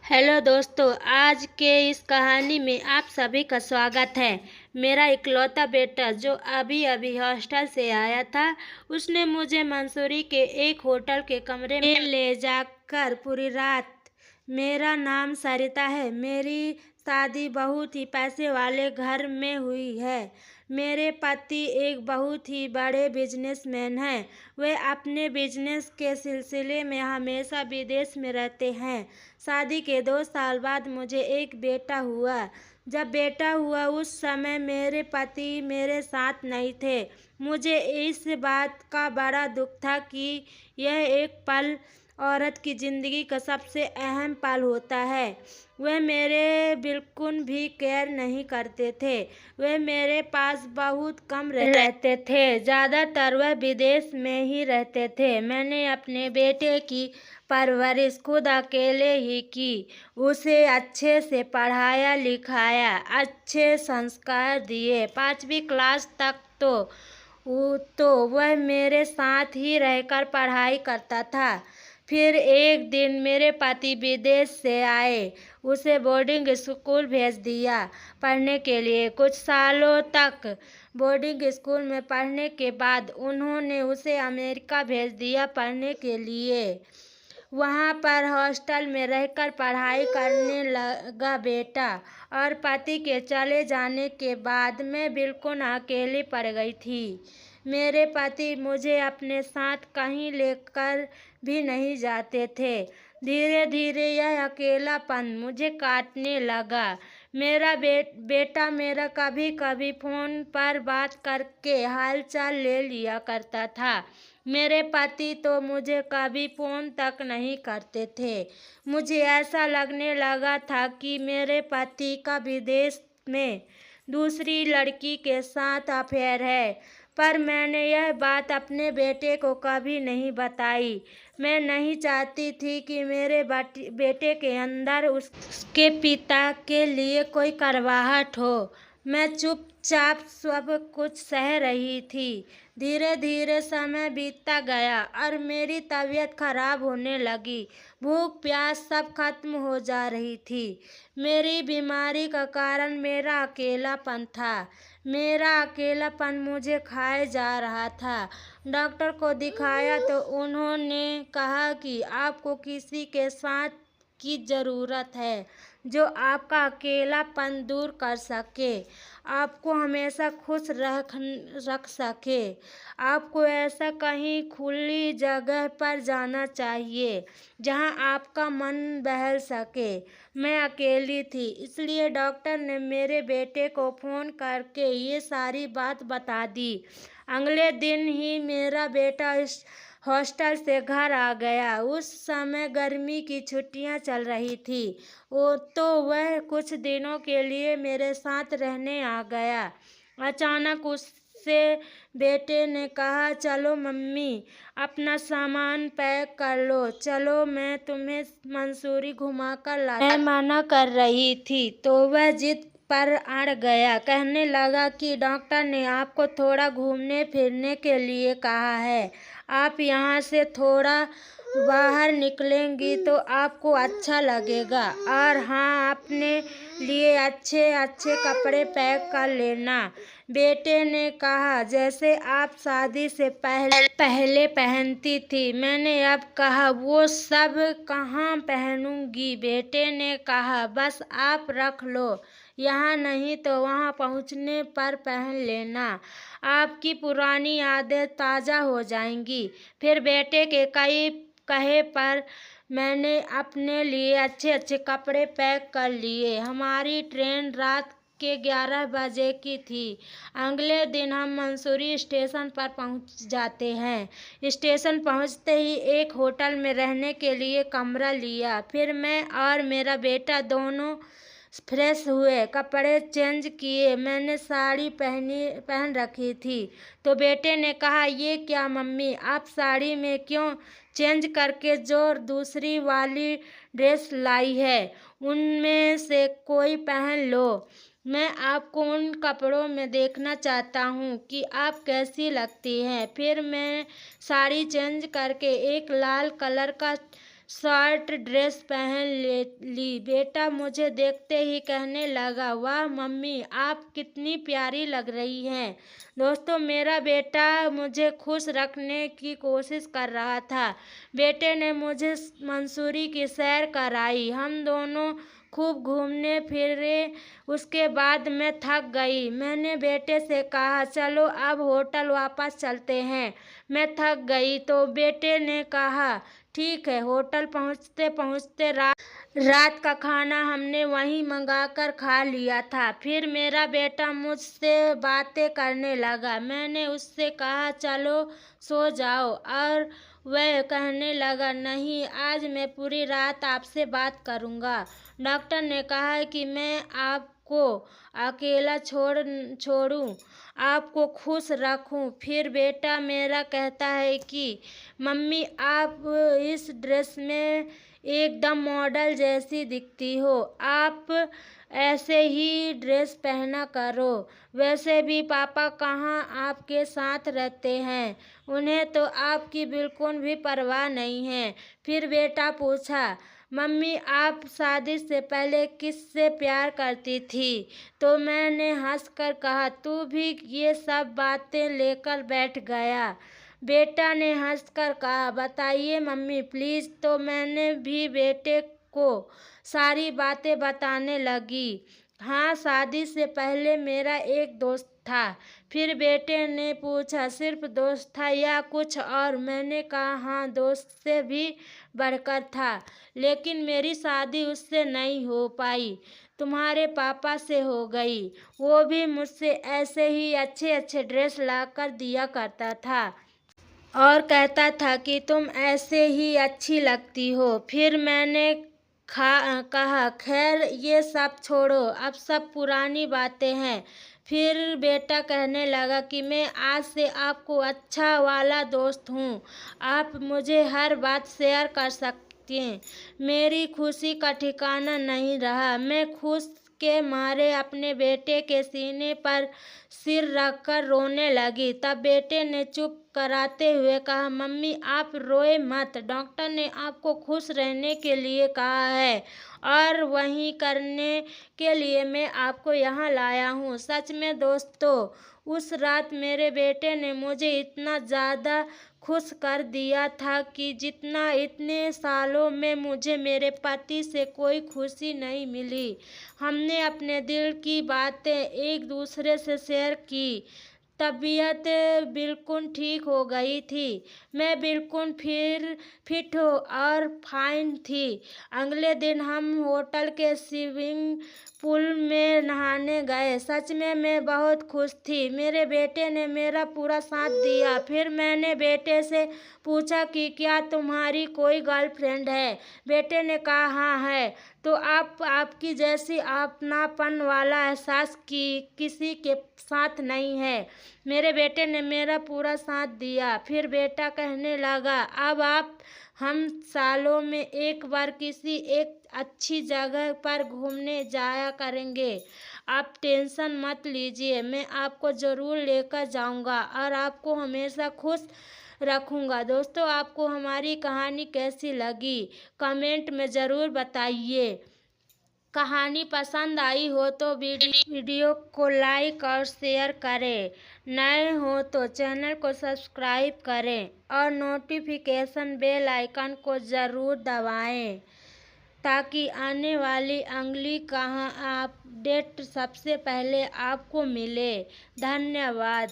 Hello दोस्तों, आज के इस कहानी में आप सभी का स्वागत है। मेरा इकलौता बेटा जो अभी अभी हॉस्टल से आया था, उसने मुझे मंसूरी के एक होटल के कमरे में ले जाकर पूरी रात। मेरा नाम सरिता है। मेरी शादी बहुत ही पैसे वाले घर में हुई है। मेरे पति एक बहुत ही बड़े बिजनेसमैन हैं। वे अपने बिजनेस के सिलसिले में हमेशा विदेश में रहते हैं। शादी के 2 साल बाद मुझे एक बेटा हुआ। जब बेटा हुआ उस समय मेरे पति मेरे साथ नहीं थे। मुझे इस बात का बड़ा दुख था कि यह एक पल औरत की ज़िंदगी का सबसे अहम पल होता है। वे मेरे बिल्कुल भी केयर नहीं करते थे। वे मेरे पास बहुत कम रहते थे। ज़्यादातर वह विदेश में ही रहते थे। मैंने अपने बेटे की परवरिश खुद अकेले ही की। उसे अच्छे से पढ़ाया लिखाया, अच्छे संस्कार दिए। 5वीं क्लास तक तो वह मेरे साथ ही रहकर पढ़ाई करता था। फिर एक दिन मेरे पति विदेश से आए। उसे बोर्डिंग स्कूल भेज दिया पढ़ने के लिए। कुछ सालों तक बोर्डिंग स्कूल में पढ़ने के बाद उन्होंने उसे अमेरिका भेज दिया पढ़ने के लिए। वहाँ पर हॉस्टल में रहकर पढ़ाई करने लगा बेटा। और पति के चले जाने के बाद मैं बिल्कुल अकेली पड़ गई थी। मेरे पति मुझे अपने साथ कहीं लेकर भी नहीं जाते थे। धीरे धीरे यह अकेलापन मुझे काटने लगा। मेरा बेटा मेरा कभी कभी फ़ोन पर बात करके हालचाल ले लिया करता था। मेरे पति तो मुझे कभी फ़ोन तक नहीं करते थे। मुझे ऐसा लगने लगा था कि मेरे पति का विदेश में दूसरी लड़की के साथ अफेयर है। पर मैंने यह बात अपने बेटे को कभी नहीं बताई। मैं नहीं चाहती थी कि मेरे बेटे के अंदर उसके पिता के लिए कोई कड़वाहट हो। मैं चुपचाप सब कुछ सह रही थी। धीरे धीरे समय बीतता गया और मेरी तबीयत खराब होने लगी। भूख प्यास सब खत्म हो जा रही थी। मेरी बीमारी का कारण मेरा अकेलापन था। मेरा अकेलापन मुझे खाए जा रहा था। डॉक्टर को दिखाया तो उन्होंने कहा कि आपको किसी के साथ की ज़रूरत है जो आपका अकेलापन दूर कर सके, आपको हमेशा खुश रख सके। आपको ऐसा कहीं खुली जगह पर जाना चाहिए जहां आपका मन बहल सके। मैं अकेली थी, इसलिए डॉक्टर ने मेरे बेटे को फ़ोन करके ये सारी बात बता दी। अगले दिन ही मेरा बेटा इस हॉस्टल से घर आ गया। उस समय गर्मी की छुट्टियां चल रही थी। वह कुछ दिनों के लिए मेरे साथ रहने आ गया। अचानक उससे बेटे ने कहा, चलो मम्मी, अपना सामान पैक कर लो, चलो मैं तुम्हें मंसूरी घुमा कर लाती हूँ। मैं मना कर रही थी तो वह जिद पर अड़ गया। कहने लगा कि डॉक्टर ने आपको थोड़ा घूमने फिरने के लिए कहा है। आप यहाँ से थोड़ा बाहर निकलेंगी तो आपको अच्छा लगेगा। और हाँ, अपने लिए अच्छे अच्छे कपड़े पैक कर लेना। बेटे ने कहा, जैसे आप शादी से पहले पहनती थी। मैंने अब कहा, वो सब कहाँ पहनूंगी। बेटे ने कहा, बस आप रख लो, यहाँ नहीं तो वहाँ पहुँचने पर पहन लेना। आपकी पुरानी यादें ताज़ा हो जाएंगी। फिर बेटे के कई कहे पर मैंने अपने लिए अच्छे अच्छे कपड़े पैक कर लिए। हमारी ट्रेन रात के 11 बजे की थी। अगले दिन हम मंसूरी स्टेशन पर पहुंच जाते हैं। स्टेशन पहुंचते ही एक होटल में रहने के लिए कमरा लिया। फिर मैं और मेरा बेटा दोनों फ्रेश हुए, कपड़े चेंज किए। मैंने साड़ी पहन रखी थी तो बेटे ने कहा, ये क्या मम्मी, आप साड़ी में क्यों चेंज करके जो दूसरी वाली ड्रेस लाई है उनमें से कोई पहन लो। मैं आपको उन कपड़ों में देखना चाहता हूँ कि आप कैसी लगती हैं। फिर मैं साड़ी चेंज करके एक लाल कलर का शॉर्ट ड्रेस पहन ली। बेटा मुझे देखते ही कहने लगा, वाह मम्मी, आप कितनी प्यारी लग रही हैं। दोस्तों, मेरा बेटा मुझे खुश रखने की कोशिश कर रहा था। बेटे ने मुझे मंसूरी की सैर कराई। हम दोनों खूब घूमने फिरे। उसके बाद मैं थक गई। मैंने बेटे से कहा, चलो अब होटल वापस चलते हैं, मैं थक गई। तो बेटे ने कहा, ठीक है। होटल पहुंचते पहुंचते रात का खाना हमने वहीं मंगाकर खा लिया था। फिर मेरा बेटा मुझसे बातें करने लगा। मैंने उससे कहा, चलो सो जाओ, और वह कहने लगा, नहीं, आज मैं पूरी रात आपसे बात करूंगा। डॉक्टर ने कहा कि मैं आपको अकेला छोड़ूं, आपको खुश रखूं। फिर बेटा मेरा कहता है कि मम्मी, आप इस ड्रेस में एकदम मॉडल जैसी दिखती हो, आप ऐसे ही ड्रेस पहना करो। वैसे भी पापा कहाँ आपके साथ रहते हैं, उन्हें तो आपकी बिल्कुल भी परवाह नहीं है। फिर बेटा पूछा, मम्मी, आप शादी से पहले किससे प्यार करती थी? तो मैंने हंसकर कहा, तू भी ये सब बातें लेकर बैठ गया। बेटा ने हंसकर कहा, बताइए मम्मी प्लीज़। तो मैंने भी बेटे को सारी बातें बताने लगी। हाँ, शादी से पहले मेरा एक दोस्त था। फिर बेटे ने पूछा, सिर्फ दोस्त था या कुछ और? मैंने कहा, हाँ, दोस्त से भी बढ़कर था, लेकिन मेरी शादी उससे नहीं हो पाई, तुम्हारे पापा से हो गई। वो भी मुझसे ऐसे ही अच्छे अच्छे ड्रेस लाकर दिया करता था और कहता था कि तुम ऐसे ही अच्छी लगती हो। फिर मैंने कहा, खैर ये सब छोड़ो, अब सब पुरानी बातें हैं। फिर बेटा कहने लगा कि मैं आज से आपको अच्छा वाला दोस्त हूँ, आप मुझे हर बात शेयर कर सकती हैं। मेरी खुशी का ठिकाना नहीं रहा। मैं खुश के मारे अपने बेटे के सीने पर सिर रखकर रोने लगी। तब बेटे ने चुप कराते हुए कहा, मम्मी आप रोए मत, डॉक्टर ने आपको खुश रहने के लिए कहा है और वही करने के लिए मैं आपको यहाँ लाया हूँ। सच में दोस्तों, उस रात मेरे बेटे ने मुझे इतना ज़्यादा खुश कर दिया था कि जितना इतने सालों में मुझे मेरे पति से कोई खुशी नहीं मिली। हमने अपने दिल की बातें एक दूसरे से शेयर की। तबीयत बिल्कुल ठीक हो गई थी। मैं बिल्कुल फिर फिट हो और फाइन थी। अगले दिन हम होटल के स्विमिंग पूल में नहाने गए। सच में मैं बहुत खुश थी। मेरे बेटे ने मेरा पूरा साथ दिया। फिर मैंने बेटे से पूछा कि क्या तुम्हारी कोई गर्लफ्रेंड है? बेटे ने कहा, हाँ है। तो आपकी जैसी अपनापन वाला एहसास किसी के साथ नहीं है। मेरे बेटे ने मेरा पूरा साथ दिया। फिर बेटा कहने लगा, अब हम सालों में एक बार किसी एक अच्छी जगह पर घूमने जाया करेंगे। आप टेंशन मत लीजिए, मैं आपको ज़रूर लेकर जाऊंगा और आपको हमेशा खुश रखूंगा। दोस्तों, आपको हमारी कहानी कैसी लगी कमेंट में ज़रूर बताइए। कहानी पसंद आई हो तो वीडियो को लाइक और शेयर करें। नए हो तो चैनल को सब्सक्राइब करें और नोटिफिकेशन बेल आइकन को ज़रूर दबाएं ताकि आने वाली अगली अपडेट सबसे पहले आपको मिले। धन्यवाद।